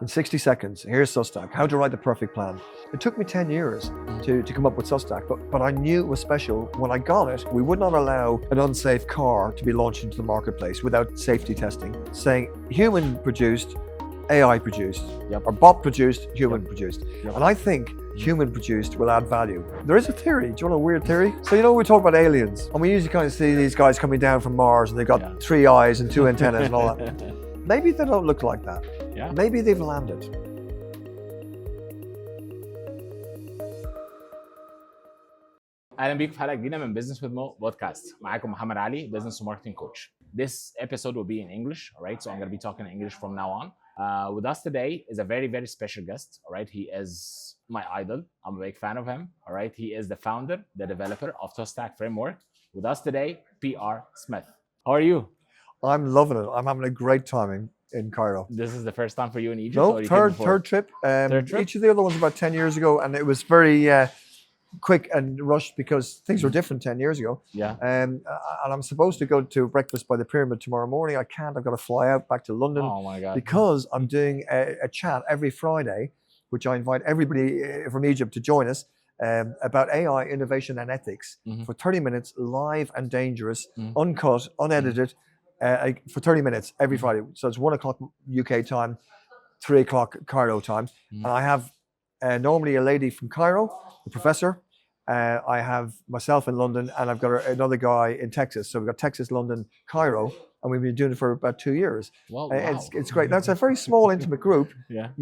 in 60 seconds, here's SOSTAC, how to write the perfect plan. It took me 10 years to come up with SOSTAC, but I knew it was special. When I got it, we would not allow an unsafe car to be launched into the marketplace without safety testing, saying human produced, AI produced, or bot produced, human produced. And I think human produced will add value. There is a theory. Do you want a weird theory? So we talk about aliens, and we usually kind of see these guys coming down from Mars and they've got 3 eyes and 2 antennas and all that. Maybe they don't look like that. Maybe they've landed. اهلا بيكم في حلقه جديده من بيزنس with مو بودكاست. معاكم محمد علي, business and marketing coach. This episode will be in English, all right? So I'm going to be talking English from now on. With us today is a very, very special guest, all right? He is my idol. I'm a big fan of him, all right? He is the founder, the developer of SOSTAC framework. With us today, PR Smith. How are you? I'm loving it. I'm having a great time in Cairo. This is the first time for you in Egypt? No, or third trip. Third trip? Each of the other ones about 10 years ago, and it was very quick and rushed because things were different 10 years ago. And I'm supposed to go to breakfast by the Pyramid tomorrow morning. I can't. I've got to fly out back to London. Oh my God. Because I'm doing a chat every Friday, which I invite everybody from Egypt to join us, about AI, innovation and ethics for 30 minutes, live and dangerous, uncut, unedited, for 30 minutes every Friday. So it's 1 o'clock UK time, 3 o'clock Cairo time. And I have normally a lady from Cairo, a professor. I have myself in London, and I've got another guy in Texas. So we've got Texas, London, Cairo, and we've been doing it for about 2 years. Wow. It's great. That's a very small, intimate group.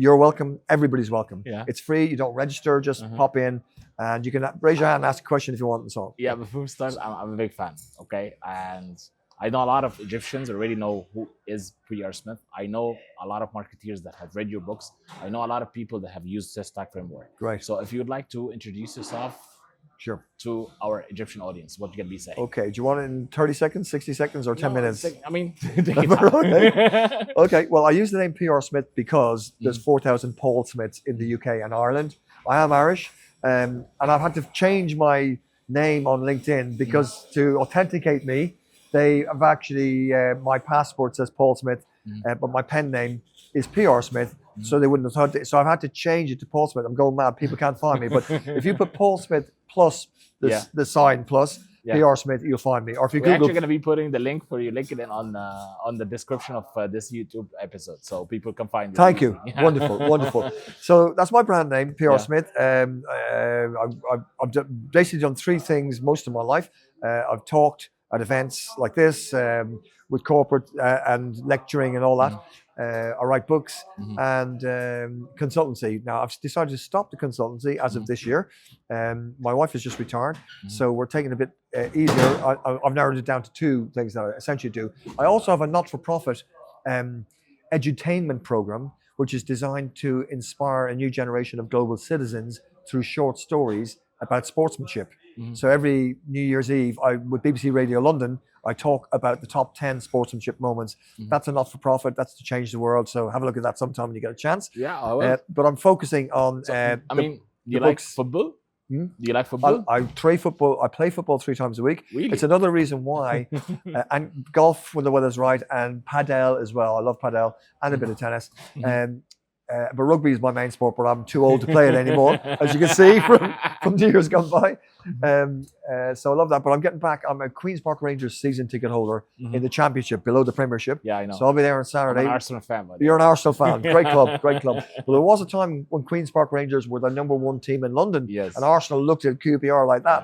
You're welcome. Everybody's welcome. It's free. You don't register. Just pop in, and you can raise your hand and ask a question if you want, and so on. Yeah, before we start, I'm a big fan. Okay, and I know a lot of Egyptians already know who is PR Smith. I know a lot of marketeers that have read your books. I know a lot of people that have used SOSTAC framework. Great. So if you would like to introduce yourself to our Egyptian audience, what you can be saying? Okay. Do you want it in 30 seconds, 60 seconds, or 10 minutes? I mean, take your time. Okay. Well, I use the name PR Smith because there's 4,000 Paul Smiths in the UK and Ireland. I am Irish, and I've had to change my name on LinkedIn because to authenticate me, they have actually, my passport says Paul Smith, but my pen name is PR Smith, so they wouldn't have thought it. So I've had to change it to Paul Smith. I'm going mad. People can't find me. But if you put Paul Smith plus the sign plus PR Smith, you'll find me. Or if you We're Google, actually going to be putting the link for your LinkedIn on the description of this YouTube episode, so people can find you. Thank you. Wonderful, wonderful. So that's my brand name, PR Smith. I've basically done 3 things most of my life. I've talked at events like this, with corporate and lecturing and all that. I write books and consultancy. Now I've decided to stop the consultancy as of this year. My wife has just retired, so we're taking it a bit easier. I've narrowed it down to 2 things that I essentially do. I also have a not-for-profit edutainment program, which is designed to inspire a new generation of global citizens through short stories about sportsmanship. So every New Year's Eve, with BBC Radio London, I talk about the top 10 sportsmanship moments. That's a not-for-profit. That's to change the world. So have a look at that sometime when you get a chance. Yeah, I will. But I'm focusing on. Do you like football? Do you like football? I play football. I play football 3 times a week. Really? It's another reason why. And golf when the weather's right, and padel as well. I love padel and a bit of tennis. But rugby is my main sport, but I'm too old to play it anymore, as you can see from the years gone by. So I love that. But I'm getting back. I'm a Queen's Park Rangers season ticket holder in the Championship, below the Premiership. Yeah, I know. So I'll be there on Saturday. I'm an Arsenal fan, buddy. You're an Arsenal fan. Great club, great club. Well, there was a time when Queen's Park Rangers were the #1 team in London, and Arsenal looked at QPR like that.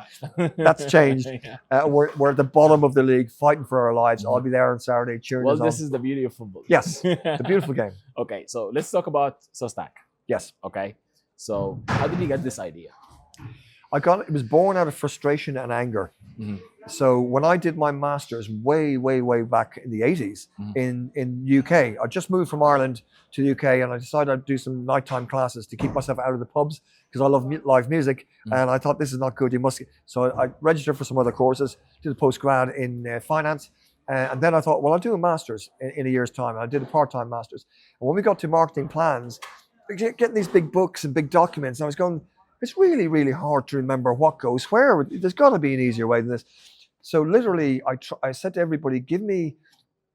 That's changed. We're at the bottom of the league, fighting for our lives. I'll be there on Saturday cheering us on. Well, this is the beauty of football. Yes, the beautiful game. Okay, so let's talk about SOSTAC. Yes. Okay, so how did you get this idea? It was born out of frustration and anger. So when I did my master's way back in the 80s in UK, I just moved from Ireland to the UK, and I decided I'd do some nighttime classes to keep myself out of the pubs because I love live music, and I thought this is not good. So I registered for some other courses, did a postgrad in finance, and then I thought, well, I'll do a master's in a year's time. And I did a part-time master's. And when we got to marketing plans, getting these big books and big documents, and I was going, it's really hard to remember what goes where. There's got to be an easier way than this. So literally, I said to everybody, give me,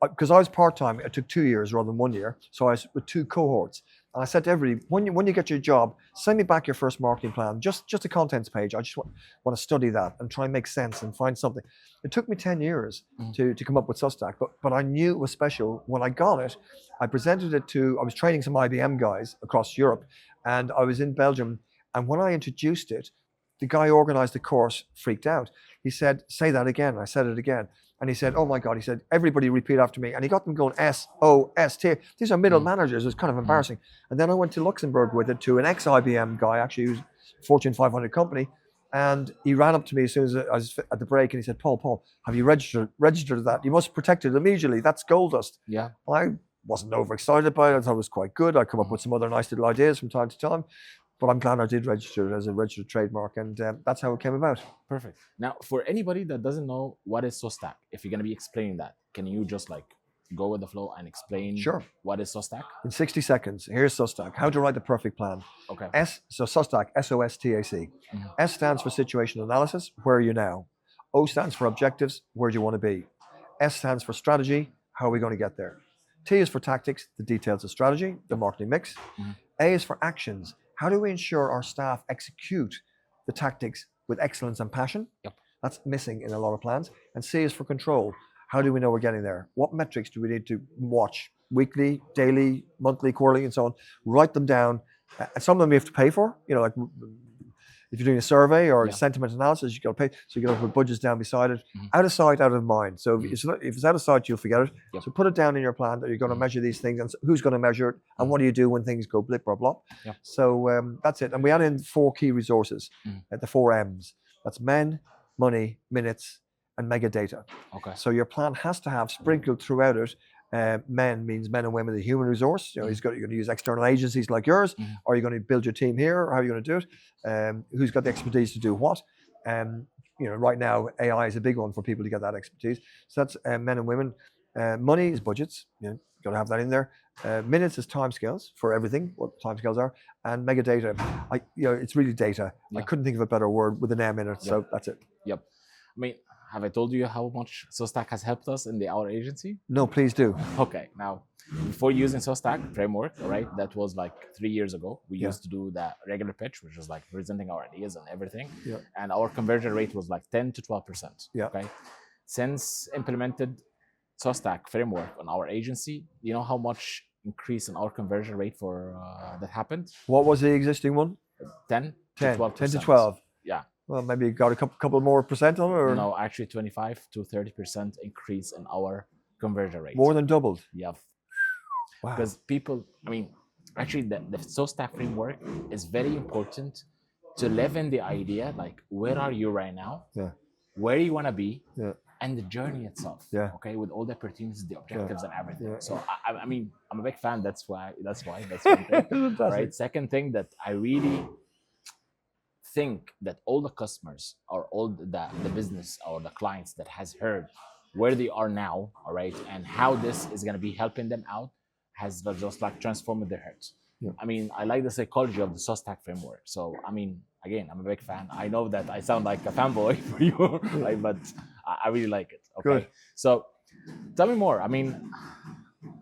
because I was part-time, it took 2 years rather than 1 year. So I was with 2 cohorts. And I said to everybody, when you get your job, send me back your first marketing plan, just a contents page. I just want to study that and try and make sense and find something. It took me 10 years to come up with SOSTAC, but I knew it was special. When I got it, I presented it to, I was training some IBM guys across Europe, and I was in Belgium. And when I introduced it, the guy who organized the course freaked out. He said, say that again. I said it again. And he said, oh my God, he said, everybody repeat after me. And he got them going SOST. These are middle managers. It's kind of embarrassing. And then I went to Luxembourg with it to an ex-IBM guy, actually, who's a Fortune 500 company. And he ran up to me as soon as I was at the break and he said, Paul, have you registered that? You must protect it immediately. That's gold dust. Yeah. I wasn't overexcited by it. I thought it was quite good. I come up with some other nice little ideas from time to time. But I'm glad I did register it as a registered trademark, and that's how it came about. Perfect. Now, for anybody that doesn't know what is SOSTAC, if you're going to be explaining that, can you just like go with the flow and explain what is SOSTAC? In 60 seconds, here's SOSTAC, how to write the perfect plan. Okay. So SOSTAC, S-O-S-T-A-C. S stands for situation analysis, where are you now? O stands for objectives, where do you want to be? S stands for strategy, how are we going to get there? T is for tactics, the details of strategy, the marketing mix. A is for actions. How do we ensure our staff execute the tactics with excellence and passion? Yep. That's missing in a lot of plans. And C is for control. How do we know we're getting there? What metrics do we need to watch? Weekly, daily, monthly, quarterly, and so on. Write them down. Some of them you have to pay for. You know, like if you're doing a survey or sentiment analysis, you got to pay. So you got to put budgets down beside it. Out of sight, out of mind. So if it's out of sight, you'll forget it. So put it down in your plan that you're going to measure these things, and who's going to measure it, and what do you do when things go blip or blop. So that's it. And we add in 4 key resources, the 4 M's. That's men, money, minutes, and mega data. Okay. So your plan has to have sprinkled throughout it. Men means men and women, the human resource. You know, you're going to use external agencies like yours, or you're going to build your team here, or how are you going to do it? Who's got the expertise to do what? You know, right now AI is a big one for people to get that expertise. So that's men and women. Money is budgets. You know, got to have that in there. Minutes is timescales for everything, what timescales are, and mega data. It's really data. I couldn't think of a better word with an M in it. So that's it. Yep. I mean, have I told you how much SOSTAC has helped us in our agency? No, please do. Okay. Now, before using SOSTAC framework, right, that was like 3 years ago. We used to do the regular pitch, which was like presenting our ideas and everything. Yeah. And our conversion rate was like 10 to 12%. Yeah. Okay. Since implemented SOSTAC framework on our agency, you know how much increase in our conversion rate for that happened? What was the existing one? 10 to 12%. 10 to 12. Yeah. Well, maybe you got a couple more percent on it, or no? Actually, 25 to 30% increase in our conversion rate. More than doubled. Yeah. Wow. Because people, I mean, actually, the SOSTAC framework is very important to live in the idea, like, where are you right now? Yeah. Where you want to be? Yeah. And the journey itself. Yeah. Okay. With all the opportunities, the objectives, and everything. Yeah. So I mean, I'm a big fan. That's why. That's one thing. Right. Second thing that I really think that all the customers or all the business or the clients that has heard where they are now, all right, and how this is going to be helping them out has just like transformed their hearts. Yeah. I mean, I like the psychology of the SOSTAC framework. So, I mean, again, I'm a big fan. I know that I sound like a fanboy for you, right? But I really like it. Okay. Good. So tell me more. I mean,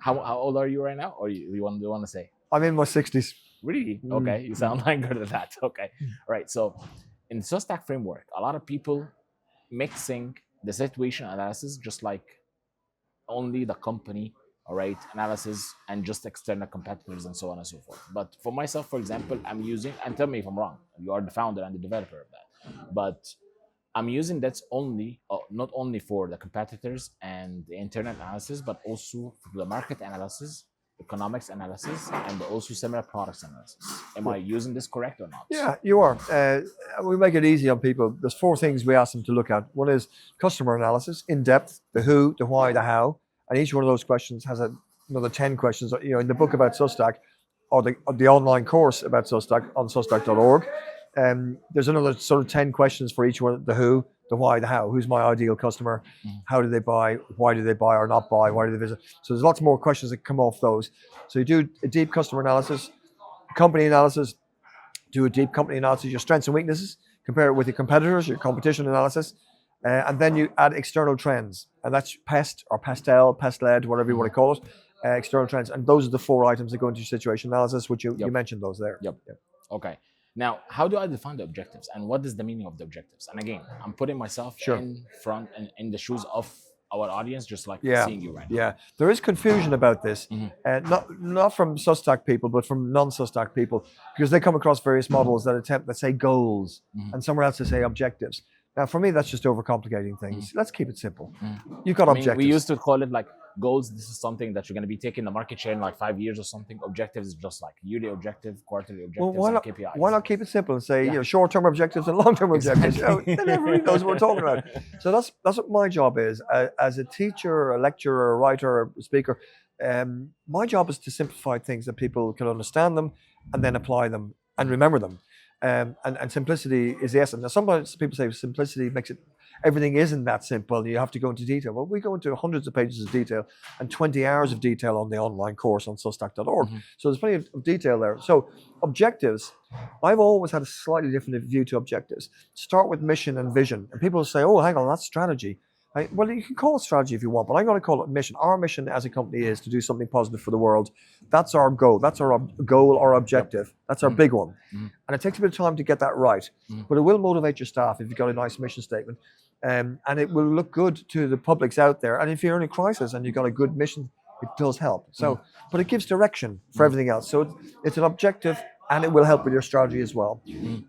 how old are you right now? Or you want to say? I'm in my 60s. Really? Okay. You sound like good at that. Okay. All right. So in the SOSTAC framework, a lot of people mixing the situation analysis, just like only the company, all right, analysis, and just external competitors and so on and so forth. But for myself, for example, I'm using, and tell me if I'm wrong, you are the founder and the developer of that, but I'm using that's only, not only for the competitors and the internal analysis, but also for the market analysis, economics analysis, and also similar products analysis. Am I using this correct or not? Yeah, you are. We make it easy on people. There's 4 things we ask them to look at. One is customer analysis, in depth, the who, the why, the how. And each one of those questions has another 10 questions. You know, in the book about SOSTAC, or the online course about SOSTAC on SOSTAC.org, there's another sort of 10 questions for each one: the who, the why, the how. Who's my ideal customer? How do they buy? Why do they buy or not buy? Why do they visit? So there's lots more questions that come off those. So you do a deep customer analysis, company analysis, do a deep company analysis, your strengths and weaknesses, compare it with your competitors, your competition analysis. And then you add external trends, and that's PEST or PESTEL, PEST-led, whatever you want to call it. external trends, and those are the 4 items that go into your situation analysis, which you mentioned those there. Yep. Okay. Now, how do I define the objectives, and what is the meaning of the objectives? And again, I'm putting myself in front and in the shoes of our audience, just like seeing you right now. Yeah, there is confusion about this, not from SOSTAC people, but from non-SOSTAC people, because they come across various models that say goals, and somewhere else they say objectives. Now, for me, that's just overcomplicating things. Let's keep it simple. You've got objectives. We used to call it like goals. This is something that you're going to be taking the market share in like 5 years or something. Objectives is just like yearly objective, quarterly objectives, and KPIs. Why not keep it simple and say short-term objectives and long-term objectives? Then everybody knows what we're talking about. So that's what my job is as a teacher, a lecturer, a writer, a speaker. My job is to simplify things that people can understand them and then apply them and remember them. And simplicity is the essence. Now, sometimes people say simplicity makes it, everything isn't that simple. You have to go into detail. Well, we go into hundreds of pages of detail and 20 hours of detail on the online course on SOSTAC.org. So there's plenty of detail there. So objectives, I've always had a slightly different view to objectives. Start with mission and vision. And people say, oh, hang on, that's strategy. Well, you can call it strategy if you want, but I'm going to call it mission. Our mission as a company is to do something positive for the world. That's our goal. That's our goal or objective. That's our big one. And it takes a bit of time to get that right. But it will motivate your staff if you've got a nice mission statement. And it will look good to the publics out there. And if you're in a crisis and you've got a good mission, it does help. So, but it gives direction for everything else. So it's an objective and it will help with your strategy as well.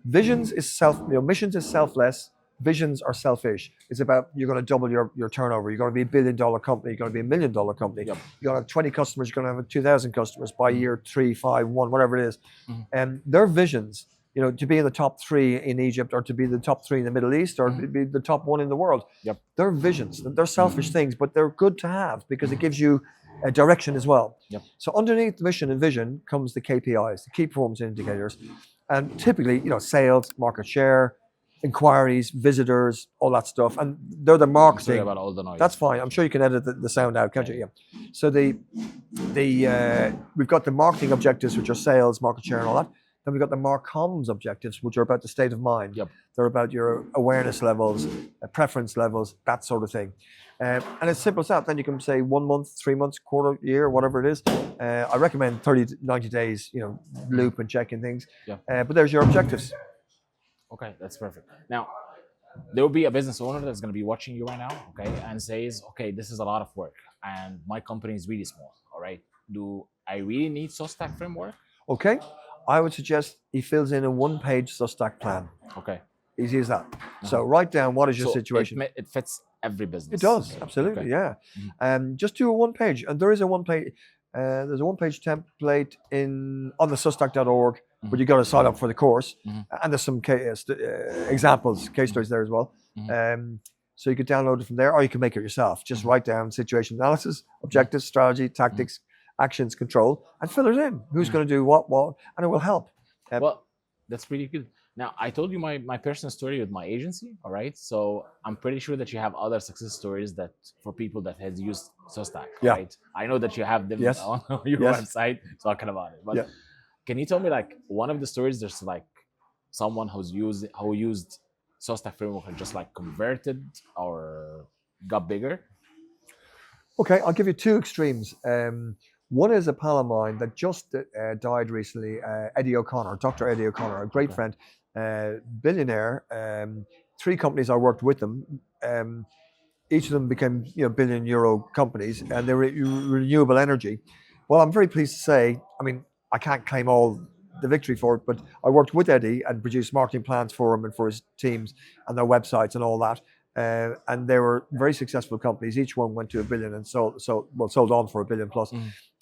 Missions is selfless. Visions are selfish. It's about you're going to double your turnover. You're going to be $1 billion company. You're going to be $1 million company. You're going to have 20 customers. You're going to have 2,000 customers by year 3, 5, 1, whatever it is. And their visions, to be in the top 3 in Egypt, or to be the top 3 in the Middle East, or to be the top 1 in the world. They're visions. They're selfish things, but they're good to have because it gives you a direction as well. So underneath the mission and vision comes the KPIs, the key performance indicators, and typically, sales, market share, inquiries, visitors, all that stuff, and they're the marketing. Sorry about all the noise. That's fine. I'm sure you can edit the sound out, can't you? Yeah. So we've got the marketing objectives, which are sales, market share, and all that. Then we've got the Marcoms objectives, which are about the state of mind. They're about your awareness levels, preference levels, that sort of thing. And it's simple as that. Then you can say 1 month, 3 months, quarter, year, whatever it is. I recommend 30 to 90 days, loop and checking things. But there's your objectives. Okay, that's perfect. Now, there will be a business owner that's going to be watching you right now, and says, okay, this is a lot of work, and my company is really small, all right? Do I really need SOSTAC framework? Okay, I would suggest he fills in a 1-page SOSTAC plan. Okay. Easy as that. So write down what is your situation. It fits every business. It does, absolutely, yeah. Just do a 1-page, and there is a 1-page. There's a 1-page template on the SOSTAC.org, but you got to sign up for the course, and there's some examples, case stories there as well. So you could download it from there, or you can make it yourself. Just write down situation analysis, objectives, strategy, tactics, actions, control, and fill it in. Who's going to do what, and it will help. Well, that's pretty good. Now, I told you my personal story with my agency, all right? So I'm pretty sure that you have other success stories that for people that has used SOSTAC, right? I know that you have them on your website talking about it. But can you tell me, like, one of the stories, there's like someone who used SOSTAC framework and just like converted or got bigger? Okay, I'll give you 2 extremes. One is a pal of mine that just died recently, Eddie O'Connor, Dr. Eddie O'Connor, a great friend, billionaire. 3 companies I worked with them. Each of them became €1 billion companies, and they were renewable energy. Well, I'm very pleased to say, I can't claim all the victory for it, but I worked with Eddie and produced marketing plans for him and for his teams and their websites and all that. And they were very successful companies. Each one went to $1 billion and sold on for $1 billion plus.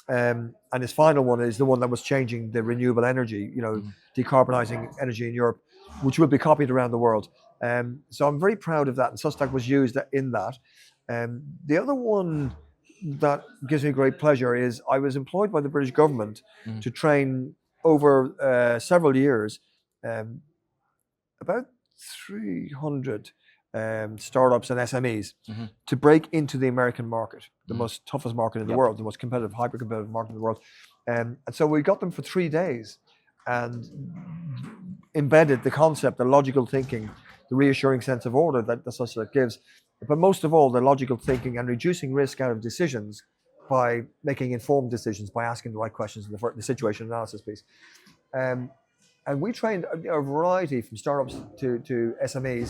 And his final one is the one that was changing the renewable energy, decarbonizing energy in Europe, which will be copied around the world. So I'm very proud of that. And SOSTAC was used in that. The other one that gives me great pleasure is I was employed by the British government to train over several years, about 300 startups and SMEs to break into the American market, the most toughest market in the world, the most competitive, hyper-competitive market in the world. And so we got them for 3 days and embedded the concept, the logical thinking, the reassuring sense of order that the SOSTAC gives, but most of all, the logical thinking and reducing risk out of decisions by making informed decisions, by asking the right questions in the situation analysis piece. And we trained a variety from startups to SMEs.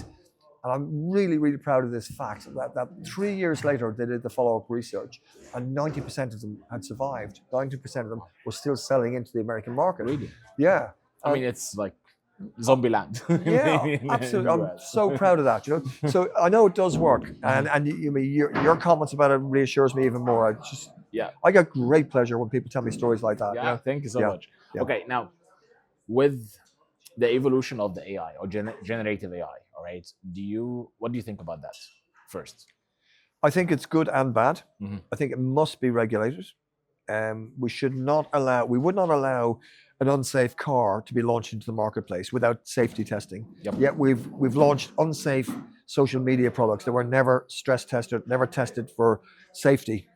And I'm really, really proud of this fact that 3 years later, they did the follow-up research and 90% of them had survived. 90% of them were still selling into the American market. Really? Yeah. I mean, it's like zombie land. Yeah, absolutely. I'm so proud of that, So I know it does work. And your comments about it reassures me even more. I get great pleasure when people tell me stories like that. Yeah, thank you so much. Yeah. Okay, now, with the evolution of the AI or generative AI, all right, what do you think about that first? I think it's good and bad. I think it must be regulated. We would not allow an unsafe car to be launched into the marketplace without safety testing. Yep. Yet we've launched unsafe social media products that were never stress tested, never tested for safety.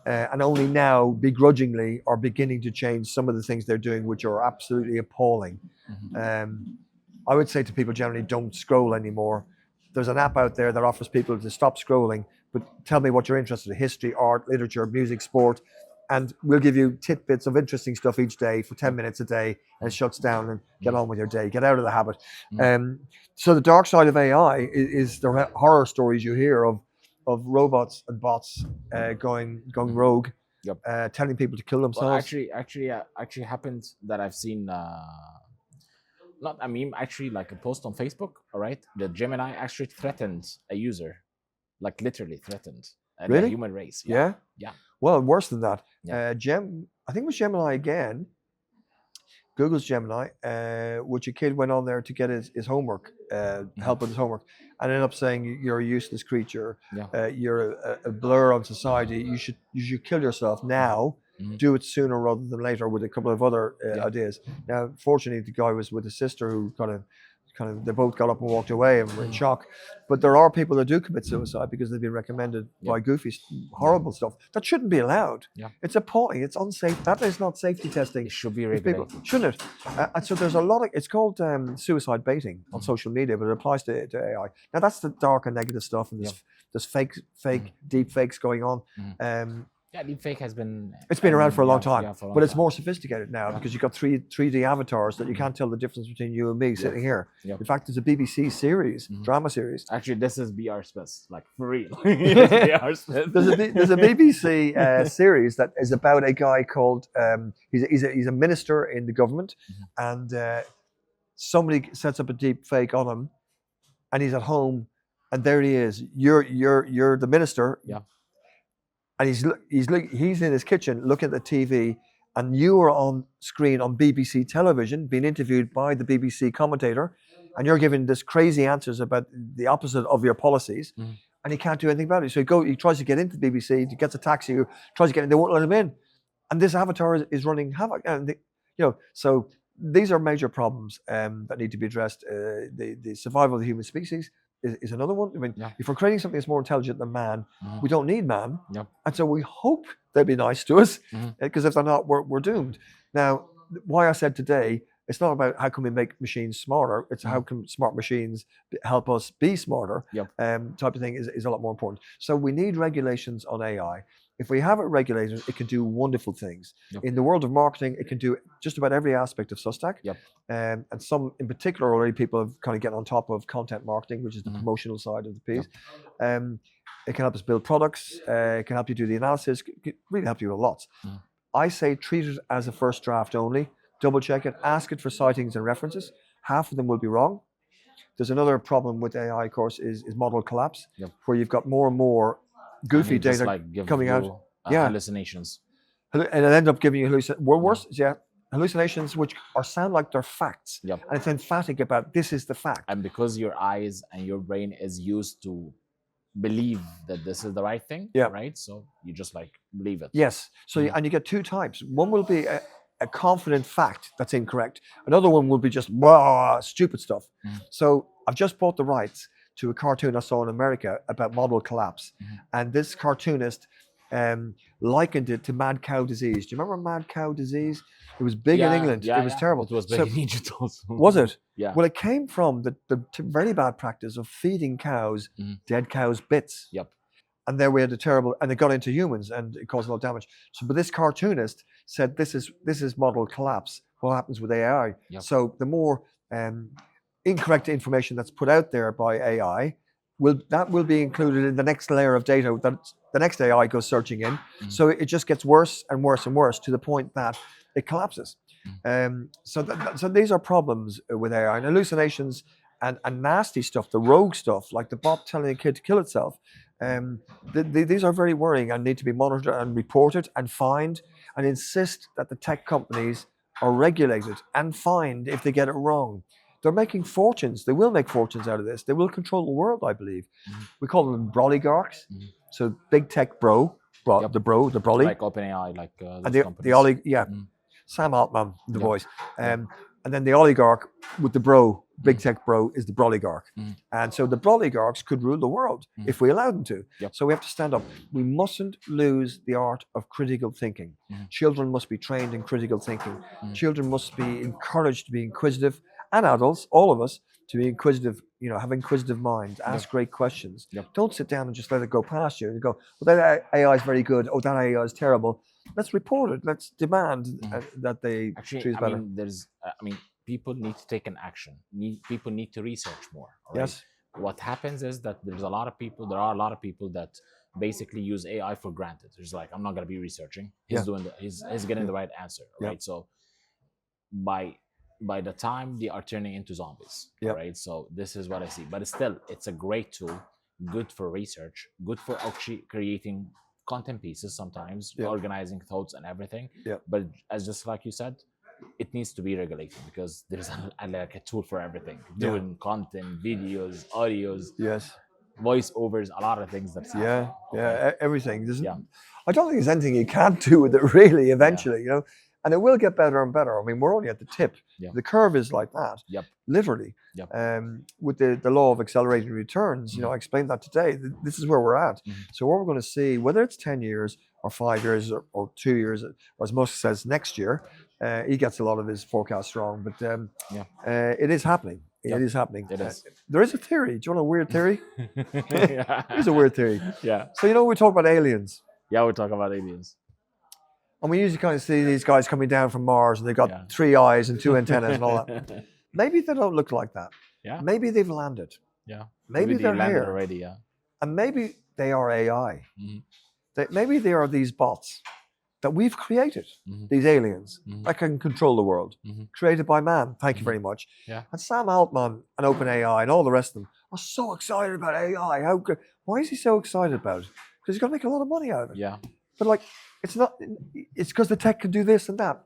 And only now, begrudgingly, are beginning to change some of the things they're doing, which are absolutely appalling. I would say to people generally, don't scroll anymore. There's an app out there that offers people to stop scrolling, but tell me what you're interested in: history, art, literature, music, sport, and we'll give you tidbits of interesting stuff each day for 10 minutes a day, and it shuts down, and get on with your day. Get out of the habit. So the dark side of AI is the horror stories you hear of robots and bots going rogue, telling people to kill themselves. Well, actually happened that I've seen. Not a meme, actually, like a post on Facebook. All right, the Gemini actually threatened a user, like literally threatened the human race. Yeah. Well, worse than that. I think it was Gemini again. Google's Gemini, which a kid went on there to get his homework, help with his homework, and ended up saying, "You're a useless creature. You're a blur on society. You should kill yourself now. Do it sooner rather than later," with a couple of other ideas. Now, fortunately, the guy was with his sister, who kind of they both got up and walked away and were in shock. But there are people that do commit suicide because they've been recommended by goofy, horrible stuff that shouldn't be allowed. It's appalling. It's unsafe. That is not safety testing. It should be regulated. Shouldn't it? And so there's a lot of, it's called suicide baiting on social media, but it applies to AI. Now that's the dark and negative stuff, and there's fake deep fakes going on. Deepfake has been... It's been around for a long time, but it's more sophisticated now because you've got 3D avatars that you can't tell the difference between you and me sitting here. In fact, there's a BBC series, drama series. Actually, this is BR Smith, like for real. BR Smith. There's a BBC series that is about a guy called, he's a minister in the government, and somebody sets up a deep fake on him, and he's at home, and there he is. You're the minister. And he's in his kitchen looking at the TV, and you are on screen on BBC television being interviewed by the BBC commentator, and you're giving this crazy answers about the opposite of your policies, and he can't do anything about it. So he tries to get into the BBC, he gets a taxi, tries to get in, they won't let him in, and this avatar is running havoc. And so these are major problems that need to be addressed. The survival of the human species is another one. I mean, if we're creating something that's more intelligent than man, we don't need man. And so we hope they'll be nice to us, because if they're not, we're doomed. Now, why I said today, it's not about how can we make machines smarter, it's how can smart machines help us be smarter, type of thing is a lot more important. So we need regulations on AI. If we have it regulated, it can do wonderful things. In the world of marketing, it can do just about every aspect of SOSTAC. And some, in particular, already people have kind of get on top of content marketing, which is the promotional side of the piece. It can help us build products. It can help you do the analysis. It can really help you with lots. I say treat it as a first draft only. Double check it. Ask it for citings and references. Half of them will be wrong. There's another problem with AI, of course, is model collapse, where you've got more and more goofy data coming out. Hallucinations. And it ends up giving you hallucinations which sound like they're facts. And it's emphatic about this is the fact. And because your eyes and your brain is used to believe that this is the right thing, right? So you just believe it. Yes. So and you get two types. One will be a confident fact that's incorrect. Another one will be just stupid stuff. So I've just bought the rights to a cartoon I saw in America about model collapse. And this cartoonist likened it to mad cow disease. Do you remember mad cow disease? It was big in England. It was terrible. It was big in Egypt also. Was it? Yeah. Well, it came from the very bad practice of feeding cows dead cows' bits. and then we had and it got into humans and it caused a lot of damage. So, but this cartoonist said, this is model collapse. What happens with AI? Yep. So the more incorrect information that's put out there by AI, will be included in the next layer of data that the next AI goes searching in. Mm. So it just gets worse and worse and worse to the point that it collapses. So these are problems with AI and hallucinations and nasty stuff, the rogue stuff, like the bot telling a kid to kill itself. These are very worrying and need to be monitored and reported and fined, and insist that the tech companies are regulated and fined if they get it wrong. They're making fortunes. They will make fortunes out of this. They will control the world, I believe. We call them broligarchs. So big tech the brolly. Like OpenAI, like those companies. Sam Altman, the voice. And then the oligarch with the bro, big tech bro, is the broligarch. And so the broligarchs could rule the world if we allowed them to. So we have to stand up. We mustn't lose the art of critical thinking. Children must be trained in critical thinking. Children must be encouraged to be inquisitive, and adults, all of us, to be inquisitive, have inquisitive minds, ask great questions. Don't sit down and just let it go past you and go, well, that AI is very good. Oh, that AI is terrible. Let's report it. Let's demand that they choose better. People need to take an action. People need to research more. Right? Yes. What happens is that there are a lot of people that basically use AI for granted. There's like, I'm not going to be researching. He's getting the right answer. Right. So by the time they are turning into zombies, right? So this is what I see. But still, it's a great tool, good for research, good for actually creating content pieces sometimes, organizing thoughts and everything. But just like you said, it needs to be regulated because there's like a tool for everything. Doing content, videos, audios, voiceovers, a lot of things that's everything. I don't think there's anything you can't do with it really eventually, and it will get better and better. I mean, we're only at the tip. The curve is like that, literally. With the law of accelerating returns, I explained that today. This is where we're at. So what we're going to see, whether it's 10 years or 5 years or 2 years, or as Musk says, next year, he gets a lot of his forecasts wrong, but it is happening. It is happening. It is. There is a theory. Do you want a weird theory? Here's a weird theory. So, we talk about aliens. Yeah, we talk about aliens. And we usually kind of see these guys coming down from Mars and they've got 3 eyes and 2 antennas and all that. Maybe they don't look like that. Maybe they've landed. Maybe they're here already. And maybe they are AI. Maybe they are these bots that we've created, these aliens that can control the world, created by man. Thank you very much. And Sam Altman and OpenAI and all the rest of them are so excited about AI. How good? Why is he so excited about it? Because he's going to make a lot of money out of it. But it's because the tech can do this and that.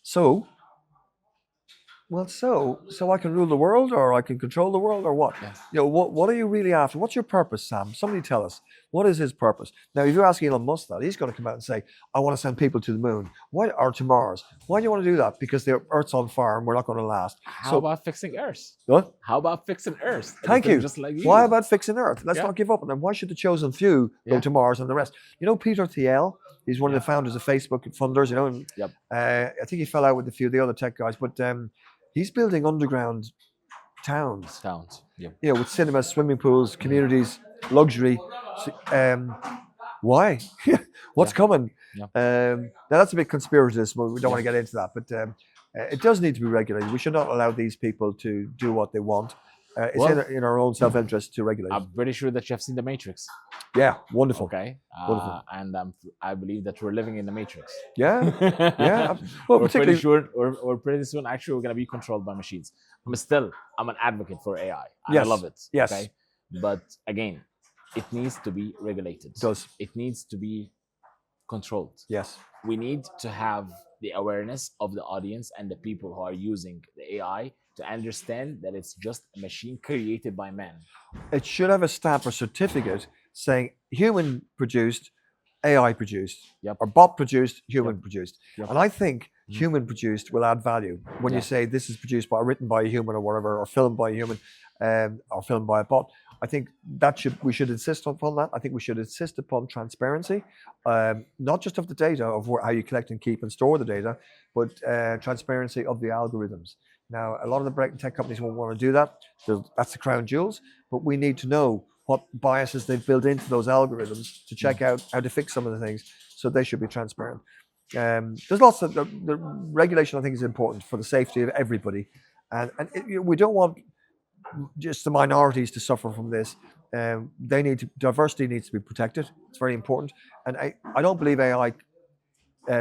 So I can rule the world, or I can control the world, or what? What are you really after? What's your purpose, Sam? Somebody tell us. What is his purpose? Now, if you ask Elon Musk that, he's going to come out and say, I want to send people to the moon. Why, or to Mars? Why do you want to do that? Because the Earth's on fire and we're not going to last. How about fixing Earth? What? How about fixing Earth? Thank you. Just like you. Why about fixing Earth? Let's not give up on them. Why should the chosen few go to Mars and the rest? Peter Thiel, he's one of the founders of Facebook and funders, and I think he fell out with a few of the other tech guys, but he's building underground towns. With cinemas, swimming pools, communities, luxury. Why? What's coming? Now that's a bit conspiratorial, but we don't want to get into that. But it does need to be regulated. We should not allow these people to do what they want. It's in our own self-interest to regulate. I'm pretty sure that you have seen The Matrix. Yeah, wonderful. Okay. Wonderful. And I believe that we're living in the Matrix. Yeah. Well, we're pretty sure, or pretty soon, actually, we're going to be controlled by machines. I'm an advocate for AI. I love it. Yes. Okay. But again, it needs to be regulated. It does. It needs to be controlled. Yes. We need to have the awareness of the audience and the people who are using the AI to understand that it's just a machine created by man. It should have a stamp or certificate saying human produced, AI produced, or bot produced, human produced. And I think human produced will add value when you say this is produced by, written by a human or whatever, or filmed by a human, or filmed by a bot. I think we should insist upon that. I think we should insist upon transparency, not just of the data, of how you collect and keep and store the data, but transparency of the algorithms. Now, a lot of the tech companies won't want to do that. That's the crown jewels. But we need to know what biases they've built into those algorithms to check out how to fix some of the things. So they should be transparent. There's lots of the regulation. I think is important for the safety of everybody, and we don't want just the minorities to suffer from this. Diversity needs to be protected. It's very important, and I don't believe AI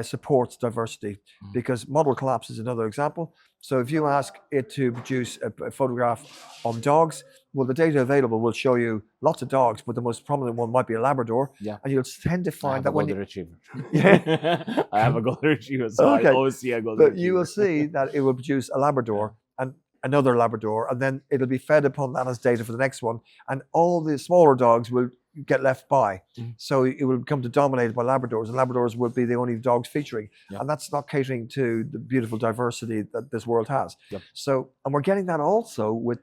supports diversity, because model collapse is another example. So if you ask it to produce a photograph of dogs, well, the data available will show you lots of dogs, but the most prominent one might be a Labrador. Yeah. And you'll tend to find that when golden retriever. Yeah. I have a golden retriever, so I always see a golden retriever. But you will see that it will produce a Labrador and another Labrador, and then it'll be fed upon that as data for the next one, and all the smaller dogs will get left by. So it will come to dominated by Labradors, and Labradors will be the only dogs featuring. And that's not catering to the beautiful diversity that this world has. So, and we're getting that also with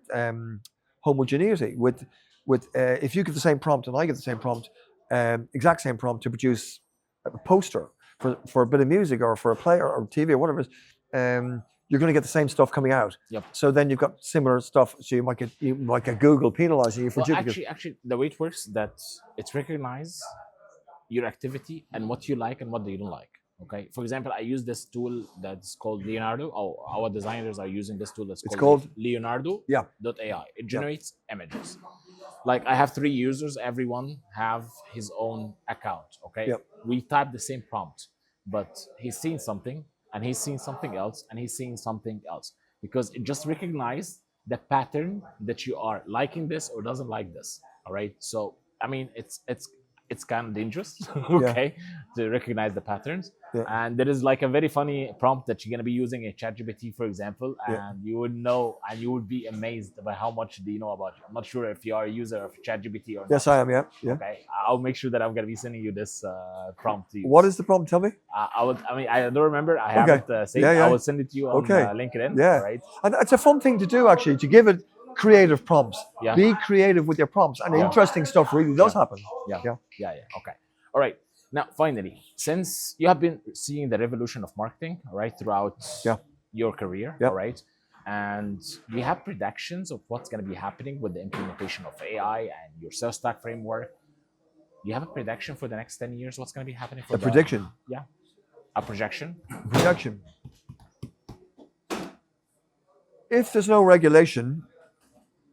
homogeneity. With if you get the same prompt and I get the same prompt, exact same prompt to produce a poster for a bit of music or for a play or TV or whatever it is, you're going to get the same stuff coming out. So then you've got similar stuff. So you might get Google penalizing you for duplicates. Actually, the way it works, that it's recognize your activity and what you like and what you don't like. Okay. For example, I use this tool that's called Leonardo. Our designers are using this tool that's called Leonardo.ai. It generates images. Like I have 3 users. Everyone have his own account. Okay. We type the same prompt, but he's seen something, and he's seen something else, and he's seen something else, because it just recognized the pattern that you are liking this or doesn't like this. All right. So I mean, it's kind of dangerous, okay, to recognize the patterns. And there is like a very funny prompt that you're gonna be using in ChatGPT, for example, and you would know, and you would be amazed by how much do you know about you. I'm not sure if you are a user of ChatGPT or not. Yes, I am. Yeah. Okay, I'll make sure that I'm gonna be sending you this prompt to you. What is the prompt? Tell me. I don't remember. I haven't saved. I will send it to you on LinkedIn. Right. And it's a fun thing to do, actually, to give it creative prompts. Be creative with your prompts, and interesting stuff really does happen. Okay. All right. Now, finally, since you have been seeing the revolution of marketing, right, throughout your career, all right, and we have predictions of what's going to be happening with the implementation of AI and your SOSTAC framework. Do you have a prediction for the next 10 years? What's going to be happening for prediction? Yeah. A projection? Projection. If there's no regulation,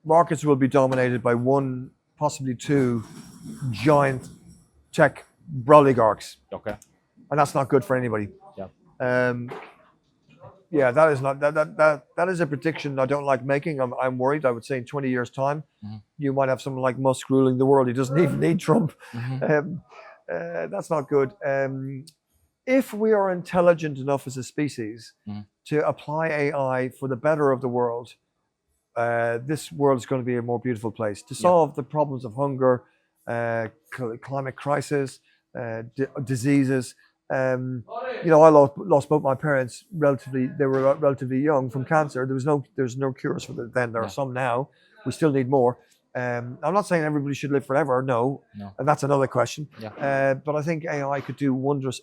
markets will be dominated by 1, possibly 2 giant tech oligarchs. Okay. And that's not good for anybody. Yeah. That is not that is a prediction I don't like making. I'm worried. I would say in 20 years' time, you might have someone like Musk ruling the world. He doesn't even need Trump. That's not good. If we are intelligent enough as a species to apply AI for the better of the world, this world is going to be a more beautiful place to solve the problems of hunger, climate crisis, diseases. I lost both my parents they were relatively young from cancer. There's no cures for it then. There are some now. We still need more. I'm not saying everybody should live forever. No. And that's another question. But I think AI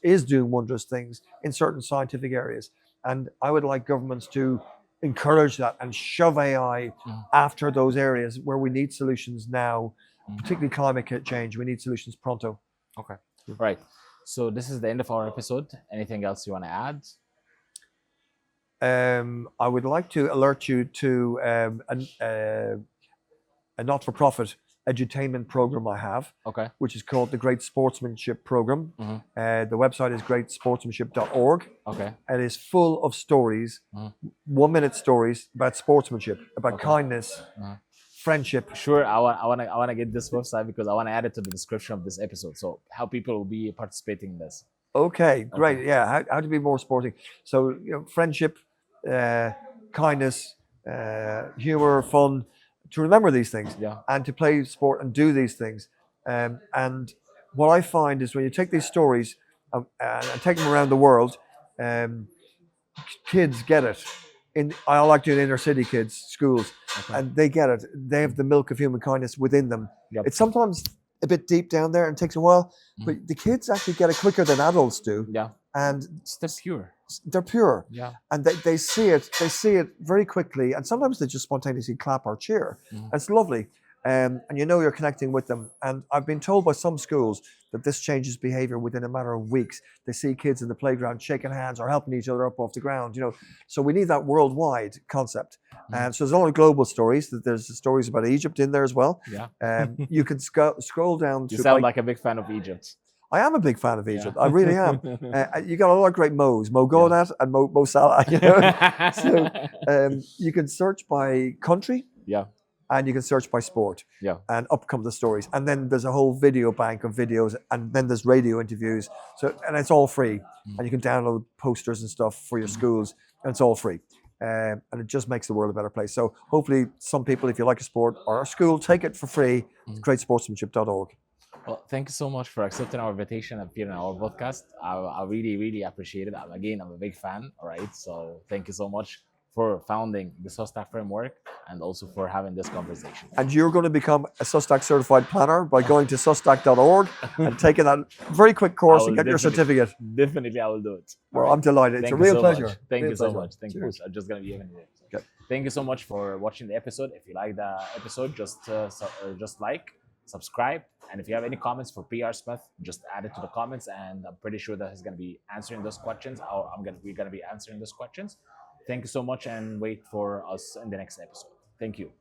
is doing wondrous things in certain scientific areas. And I would like governments to encourage that and shove AI after those areas where we need solutions now, particularly climate change. We need solutions pronto. Okay. Right. So this is the end of our episode. Anything else you want to add? I would like to alert you to a not-for-profit edutainment program I have, which is called the Great Sportsmanship Program. The website is greatsportsmanship.org. It is full of stories, 1-minute stories about sportsmanship, about kindness, friendship. Sure, I want to get this website because I want to add it to the description of this episode. So how people will be participating in this. Okay, great. Yeah, how to be more sporting. So friendship, kindness, humor, fun. To remember these things and to play sport and do these things. And what I find is when you take these stories and take them around the world, kids get it. I like doing inner city kids, schools, and they get it. They have the milk of human kindness within them. It's sometimes a bit deep down there and takes a while, but the kids actually get it quicker than adults do. And they're pure. They're pure. And they see it very quickly, and sometimes they just spontaneously clap or cheer. It's lovely. and you know you're connecting with them. And I've been told by some schools that this changes behavior within a matter of weeks. They see kids in the playground shaking hands or helping each other up off the ground, you know. So we need that worldwide concept. And so there's a lot of global stories. There's stories about Egypt in there as well. Yeah. You can scroll down You to sound like a big fan of Egypt. I am a big fan of Egypt. I really am. You got a lot of great Mo's, Mo Godat and Mo Salah. You know? So you can search by country. Yeah. And you can search by sport. Yeah. And up come the stories. And then there's a whole video bank of videos, and then there's radio interviews. So, and it's all free. And you can download posters and stuff for your schools, and it's all free. And it just makes the world a better place. So hopefully some people, if you like a sport or a school, take it for free. Greatsportsmanship.org. Well, thank you so much for accepting our invitation and appearing on our podcast. I really, really appreciate it. I'm a big fan. All right. So thank you so much for founding the SOSTAC framework and also for having this conversation. And you're going to become a SOSTAC certified planner by going to SOSTAC.org and taking that very quick course and get your certificate. Definitely, I will do it. Well, right. I'm delighted. It's a real pleasure. Thank you so much. Thank you. I'm just going to be even here. Okay. Thank you so much for watching the episode. If you like the episode, just like, subscribe. And if you have any comments for PR Smith, just add it to the comments. And I'm pretty sure that he's going to be answering those questions. We're going to be answering those questions. Thank you so much, and wait for us in the next episode. Thank you.